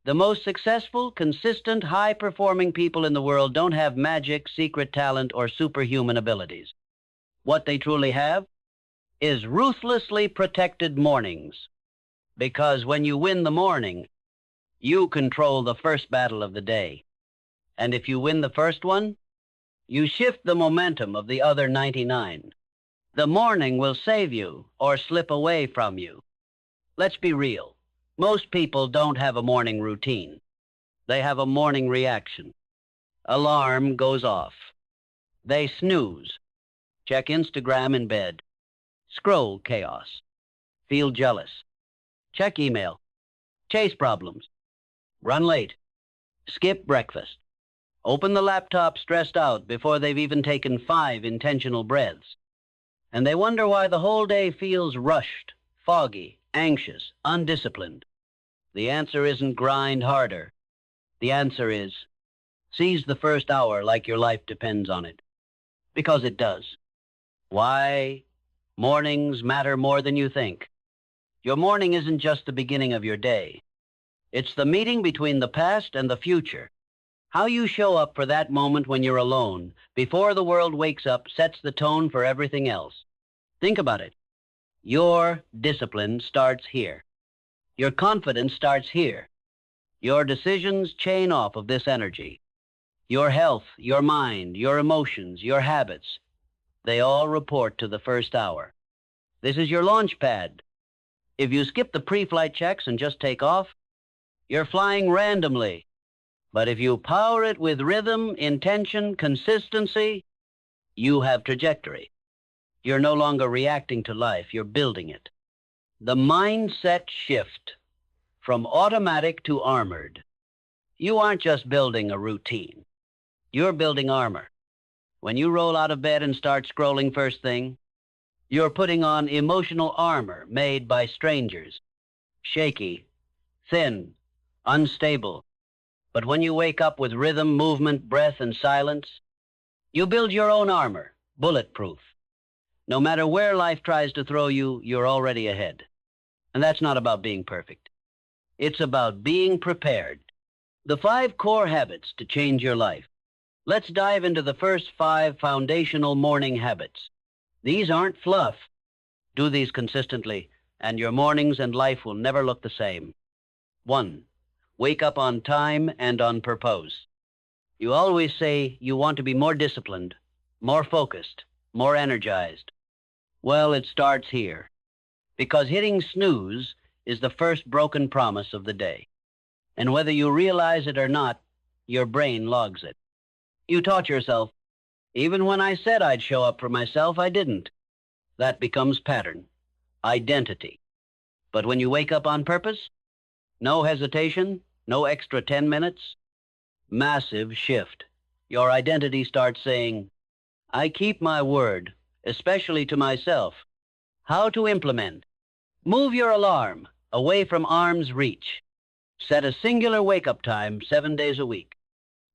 The most successful, consistent, high-performing people in the world don't have magic, secret talent, or superhuman abilities. What they truly have is ruthlessly protected mornings. Because when you win the morning, you control the first battle of the day. And if you win the first one, you shift the momentum of the other 99. The morning will save you or slip away from you. Let's be real. Most people don't have a morning routine. They have a morning reaction. Alarm goes off. They snooze. Check Instagram in bed. Scroll chaos. Feel jealous. Check email. Chase problems. Run late. Skip breakfast. Open the laptop stressed out before they've even taken 5 intentional breaths. And they wonder why the whole day feels rushed, foggy, anxious, undisciplined. The answer isn't grind harder. The answer is seize the first hour like your life depends on it. Because it does. Why? Mornings matter more than you think. Your morning isn't just the beginning of your day. It's the meeting between the past and the future. How you show up for that moment when you're alone, before the world wakes up, sets the tone for everything else. Think about it. Your discipline starts here. Your confidence starts here. Your decisions chain off of this energy. Your health, your mind, your emotions, your habits, they all report to the first hour. This is your launch pad. If you skip the pre-flight checks and just take off, you're flying randomly. But if you power it with rhythm, intention, consistency, you have trajectory. You're no longer reacting to life, you're building it. The mindset shift from automatic to armored. You aren't just building a routine. You're building armor. When you roll out of bed and start scrolling first thing, you're putting on emotional armor made by strangers. Shaky, thin, unstable. But when you wake up with rhythm, movement, breath, and silence, you build your own armor, bulletproof. No matter where life tries to throw you, you're already ahead. And that's not about being perfect. It's about being prepared. The 5 core habits to change your life. Let's dive into the first 5 foundational morning habits. These aren't fluff. Do these consistently, and your mornings and life will never look the same. 1. Wake up on time and on purpose. You always say you want to be more disciplined, more focused, more energized. Well, it starts here. Because hitting snooze is the first broken promise of the day. And whether you realize it or not, your brain logs it. You taught yourself, even when I said I'd show up for myself, I didn't. That becomes pattern, identity. But when you wake up on purpose, no hesitation, no extra 10 minutes, massive shift. Your identity starts saying, I keep my word, especially to myself. How to implement. Move your alarm away from arm's reach. Set a singular wake-up time 7 days a week.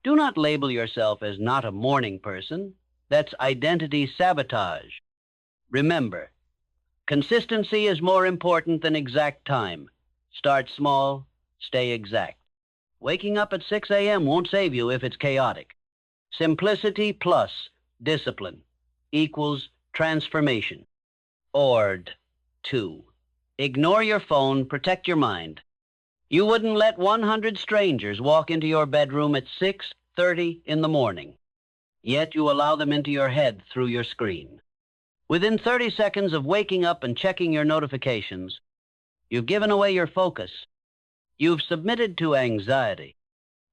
Do not label yourself as not a morning person. That's identity sabotage. Remember, consistency is more important than exact time. Start small, stay exact. Waking up at 6 a.m. won't save you if it's chaotic. Simplicity plus discipline equals transformation. Ord 2. Ignore your phone, protect your mind. You wouldn't let 100 strangers walk into your bedroom at 6:30 in the morning. Yet you allow them into your head through your screen. Within 30 seconds of waking up and checking your notifications, you've given away your focus. You've submitted to anxiety.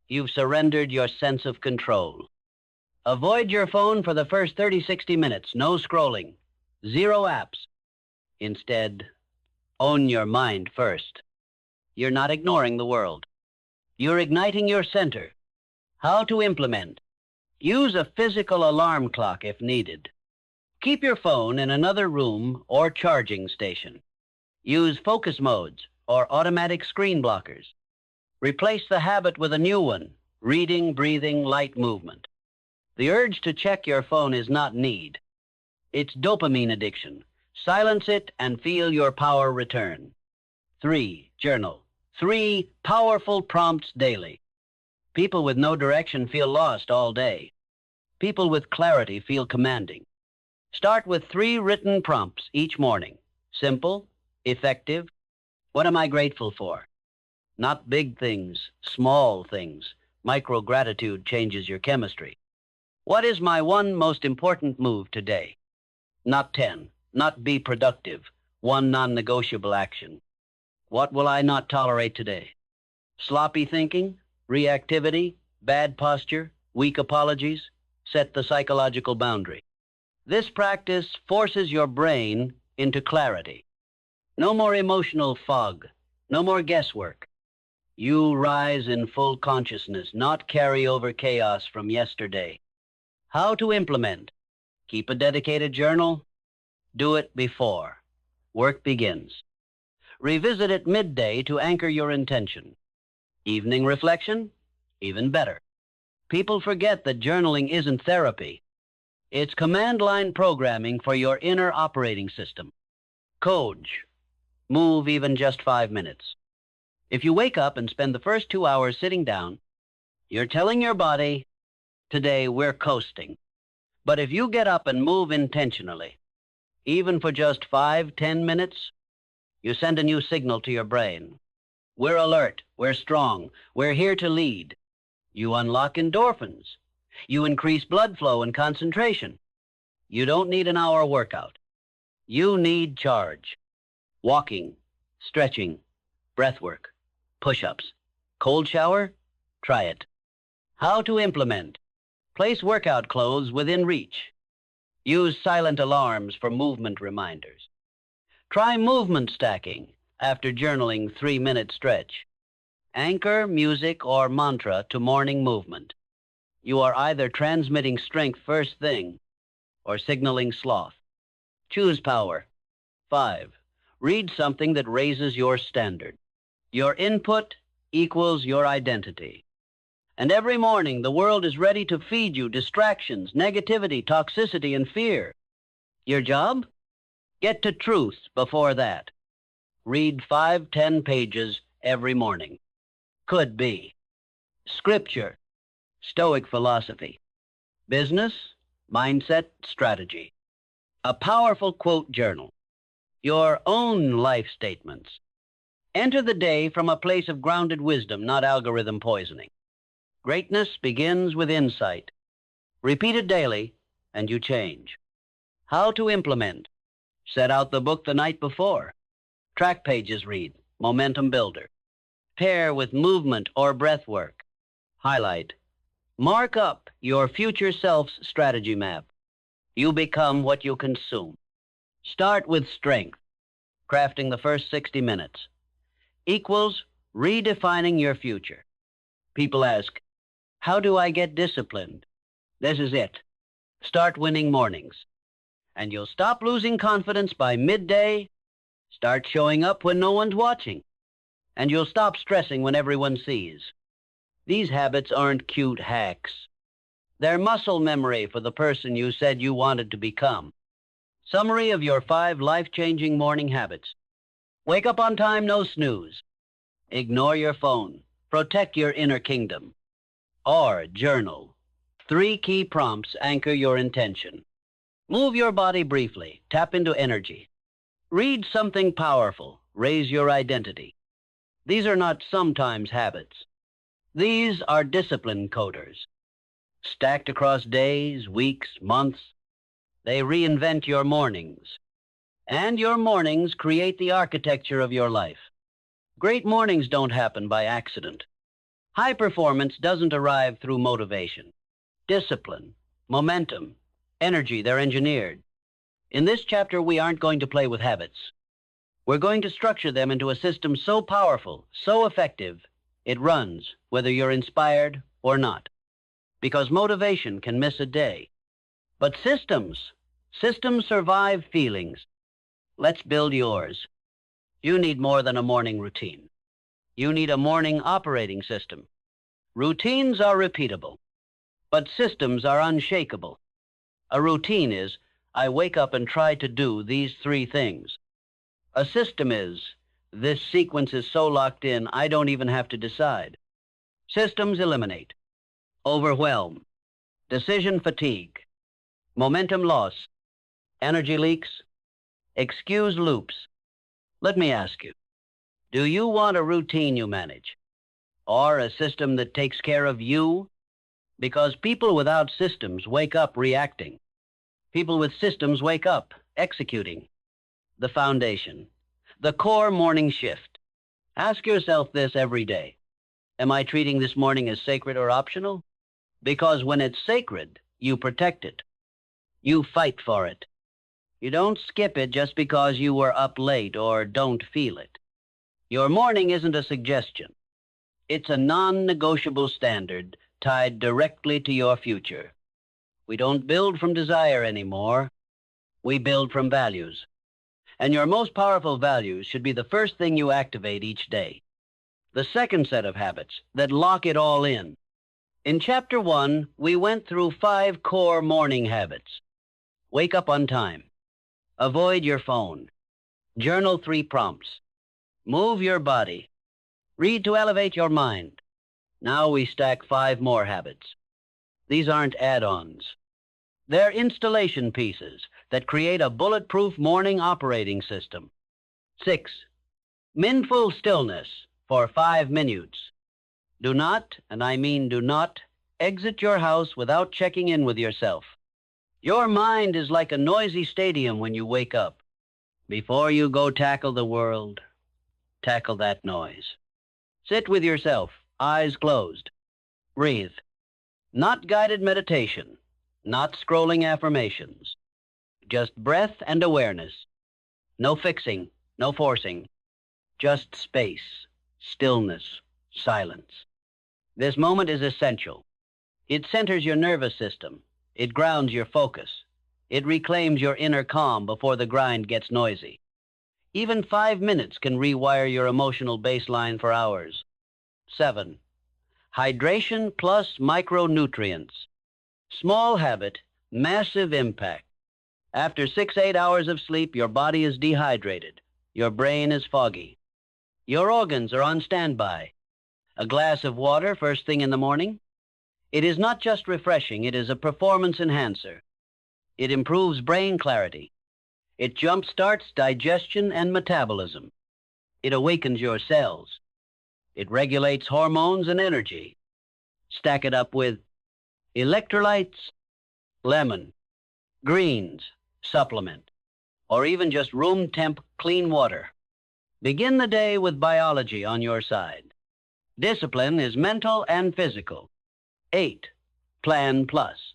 You've surrendered your sense of control. Avoid your phone for the first 30-60 minutes. No scrolling. 0 apps. Instead, own your mind first. You're not ignoring the world. You're igniting your center. How to implement. Use a physical alarm clock if needed. Keep your phone in another room or charging station. Use focus modes or automatic screen blockers. Replace the habit with a new one, reading, breathing, light movement. The urge to check your phone is not need. It's dopamine addiction. Silence it and feel your power return. 3. Journal. 3 powerful prompts daily. People with no direction feel lost all day. People with clarity feel commanding. Start with 3 written prompts each morning. Simple, effective. What am I grateful for? Not big things, small things. Micro-gratitude changes your chemistry. What is my one most important move today? Not 10, not be productive. 1 non-negotiable action. What will I not tolerate today? Sloppy thinking, reactivity, bad posture, weak apologies. Set the psychological boundary. This practice forces your brain into clarity. No more emotional fog, no more guesswork. You rise in full consciousness, not carry over chaos from yesterday. How to implement? Keep a dedicated journal. Do it before work begins. Revisit it midday to anchor your intention. Evening reflection? Even better. People forget that journaling isn't therapy. It's command line programming for your inner operating system. Coach. Move even just 5 minutes. If you wake up and spend the first 2 hours sitting down, you're telling your body, today we're coasting. But if you get up and move intentionally, even for just 5-10 minutes, you send a new signal to your brain. We're alert, we're strong, we're here to lead. You unlock endorphins. You increase blood flow and concentration. You don't need an hour workout. You need charge. Walking, stretching, breath work, push-ups, cold shower, try it. How to implement? Place workout clothes within reach. Use silent alarms for movement reminders. Try movement stacking after journaling 3-minute stretch. Anchor music or mantra to morning movement. You are either transmitting strength first thing or signaling sloth. Choose power. 5. Read something that raises your standard. Your input equals your identity. And every morning, the world is ready to feed you distractions, negativity, toxicity, and fear. Your job? Get to truth before that. Read 5-10 pages every morning. Could be scripture, Stoic philosophy, business, mindset, strategy. A powerful quote journal. Your own life statements. Enter the day from a place of grounded wisdom, not algorithm poisoning. Greatness begins with insight. Repeat it daily, and you change. How to implement? Set out the book the night before. Track pages read, momentum builder. Pair with movement or breath work. Highlight. Mark up your future self's strategy map. You become what you consume. Start with strength. Crafting the first 60 minutes. Equals redefining your future. People ask, how do I get disciplined? This is it. Start winning mornings. And you'll stop losing confidence by midday. Start showing up when no one's watching. And you'll stop stressing when everyone sees. These habits aren't cute hacks. They're muscle memory for the person you said you wanted to become. Summary of your 5 life-changing morning habits. Wake up on time, no snooze. Ignore your phone. Protect your inner kingdom. Or journal. 3 key prompts anchor your intention. Move your body briefly. Tap into energy. Read something powerful. Raise your identity. These are not sometimes habits. These are discipline coders. Stacked across days, weeks, months, they reinvent your mornings. And your mornings create the architecture of your life. Great mornings don't happen by accident. High performance doesn't arrive through motivation. Discipline, momentum, energy, they're engineered. In this chapter, we aren't going to play with habits. We're going to structure them into a system so powerful, so effective, it runs whether you're inspired or not. Because motivation can miss a day. But systems survive feelings. Let's build yours. You need more than a morning routine. You need a morning operating system. Routines are repeatable, but systems are unshakable. A routine is, I wake up and try to do these 3 things. A system is, This sequence is so locked in, I don't even have to decide. Systems eliminate. Overwhelm. Decision fatigue. Momentum loss. Energy leaks. Excuse loops. Let me ask you, do you want a routine you manage? Or a system that takes care of you? Because people without systems wake up reacting. People with systems wake up executing. The foundation. The core morning shift. Ask yourself this every day. Am I treating this morning as sacred or optional? Because when it's sacred, you protect it. You fight for it. You don't skip it just because you were up late or don't feel it. Your morning isn't a suggestion. It's a non-negotiable standard tied directly to your future. We don't build from desire anymore. We build from values. And your most powerful values should be the first thing you activate each day. The second set of habits that lock it all in. In Chapter 1, we went through 5 core morning habits. Wake up on time. Avoid your phone. Journal 3 prompts. Move your body. Read to elevate your mind. Now we stack 5 more habits. These aren't add-ons. They're installation pieces that create a bulletproof morning operating system. 6. Mindful stillness for 5 minutes. Do not, and I mean do not, exit your house without checking in with yourself. Your mind is like a noisy stadium when you wake up. Before you go tackle the world, tackle that noise. Sit with yourself, eyes closed. Breathe. Not guided meditation, not scrolling affirmations. Just breath and awareness. No fixing, no forcing. Just space, stillness, silence. This moment is essential. It centers your nervous system. It grounds your focus. It reclaims your inner calm before the grind gets noisy. Even 5 minutes can rewire your emotional baseline for hours. 7. Hydration plus micronutrients. Small habit, massive impact. After 6-8 hours of sleep, your body is dehydrated. Your brain is foggy. Your organs are on standby. A glass of water first thing in the morning? It is not just refreshing, it is a performance enhancer. It improves brain clarity. It jump-starts digestion and metabolism. It awakens your cells. It regulates hormones and energy. Stack it up with electrolytes, lemon, greens, supplement, or even just room temp clean water. Begin the day with biology on your side. Discipline is mental and physical. 8. Plan plus.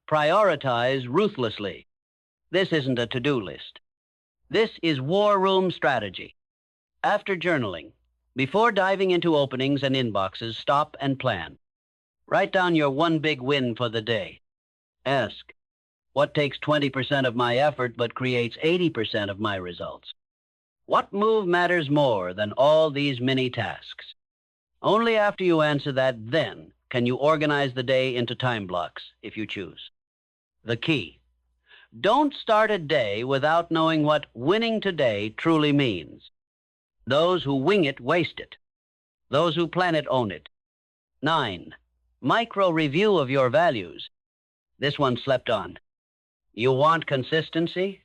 Prioritize ruthlessly. This isn't a to-do list. This is war room strategy. After journaling, before diving into openings and inboxes, stop and plan. Write down your one big win for the day. Ask, what takes 20% of my effort but creates 80% of my results? What move matters more than all these mini tasks? Only after you answer that, then, can you organize the day into time blocks, if you choose. The key. Don't start a day without knowing what winning today truly means. Those who wing it waste it. Those who plan it own it. 9. Micro-review of your values. This one slept on. You want consistency?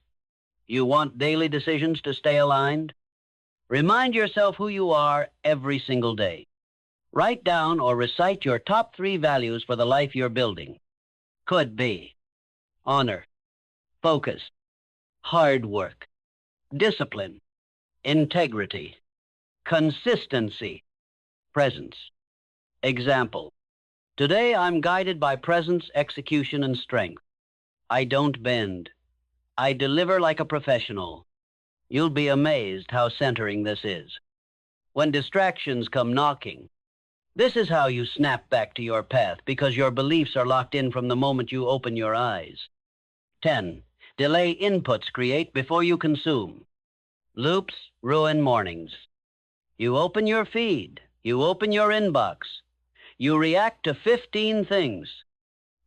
You want daily decisions to stay aligned? Remind yourself who you are every single day. Write down or recite your top 3 values for the life you're building. Could be honor, focus, hard work, discipline, integrity, consistency, presence. Example. Today I'm guided by presence, execution, and strength. I don't bend. I deliver like a professional. You'll be amazed how centering this is. When distractions come knocking, this is how you snap back to your path because your beliefs are locked in from the moment you open your eyes. 10. Delay inputs create before you consume. Loops ruin mornings. You open your feed. You open your inbox. You react to 15 things.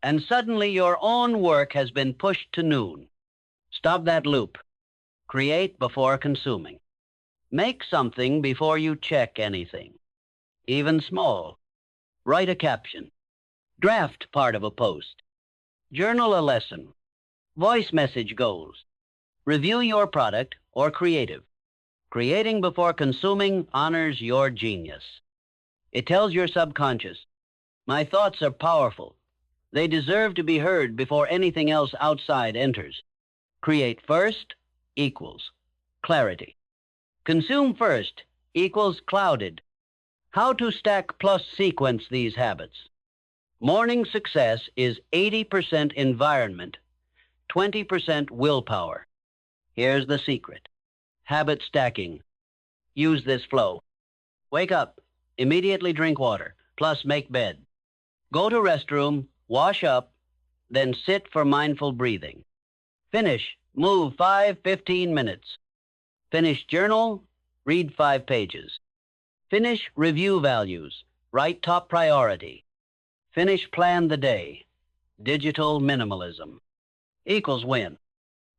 And suddenly your own work has been pushed to noon. Stop that loop. Create before consuming. Make something before you check anything, even small. Write a caption. Draft part of a post. Journal a lesson. Voice message goals. Review your product or creative. Creating before consuming honors your genius. It tells your subconscious, my thoughts are powerful. They deserve to be heard before anything else outside enters. Create first equals clarity. Consume first equals clouded. How to stack plus sequence these habits. Morning success is 80% environment, 20% willpower. Here's the secret. Habit stacking. Use this flow. Wake up, immediately drink water, plus make bed. Go to restroom, wash up, then sit for mindful breathing. Finish, move 5-15 minutes. Finish journal, read 5 pages. Finish review values, write top priority. Finish plan the day, digital minimalism. Equals win.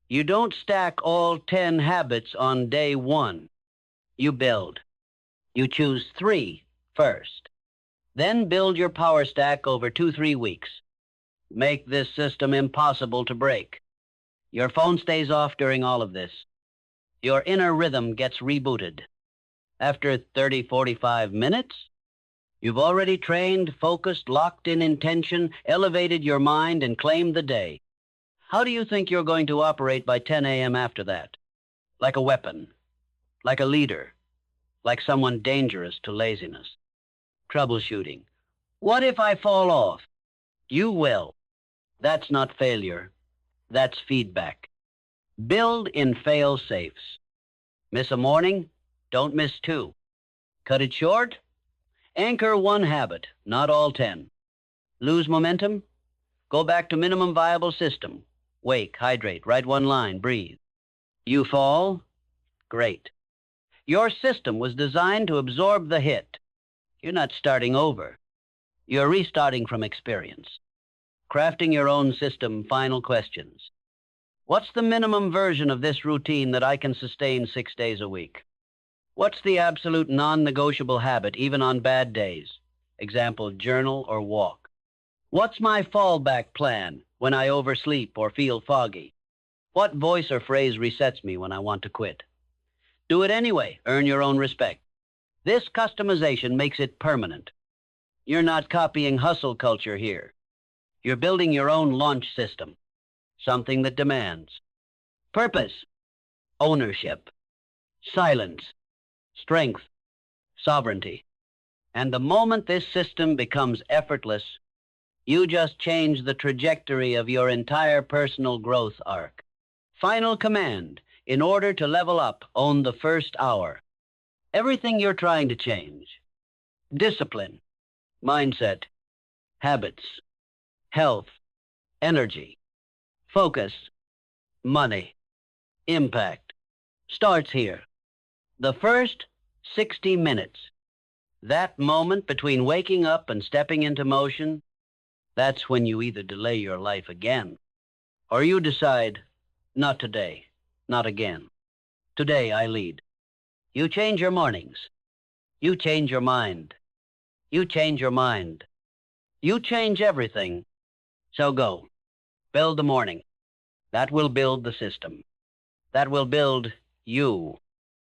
You don't stack all 10 habits on day 1. You build. You choose 3 first. Then build your power stack over 2-3 weeks. Make this system impossible to break. Your phone stays off during all of this. Your inner rhythm gets rebooted. After 30-45 minutes, you've already trained, focused, locked in intention, elevated your mind, and claimed the day. How do you think you're going to operate by 10 a.m. after that? Like a weapon, like a leader, like someone dangerous to laziness. Troubleshooting. What if I fall off? You will. That's not failure. That's feedback. Build in fail-safes. Miss a morning? Don't miss 2. Cut it short? Anchor 1 habit, not all 10. Lose momentum? Go back to minimum viable system. Wake, hydrate, write 1 line, breathe. You fall? Great. Your system was designed to absorb the hit. You're not starting over. You're restarting from experience. Crafting your own system, final questions. What's the minimum version of this routine that I can sustain 6 days a week? What's the absolute non-negotiable habit, even on bad days? Example, journal or walk. What's my fallback plan when I oversleep or feel foggy? What voice or phrase resets me when I want to quit? Do it anyway. Earn your own respect. This customization makes it permanent. You're not copying hustle culture here. You're building your own launch system, something that demands purpose, ownership, silence, strength, sovereignty. And the moment this system becomes effortless, you just change the trajectory of your entire personal growth arc. Final command. In order to level up, own the first hour. Everything you're trying to change. Discipline, mindset, habits, health, energy, focus, money, impact. Starts here. The first 60 minutes. That moment between waking up and stepping into motion, that's when you either delay your life again, or you decide, not today, not again. Today I lead. You change your mornings. You change your mind. You change your mind. You change everything. So go. Build the morning. That will build the system. That will build you.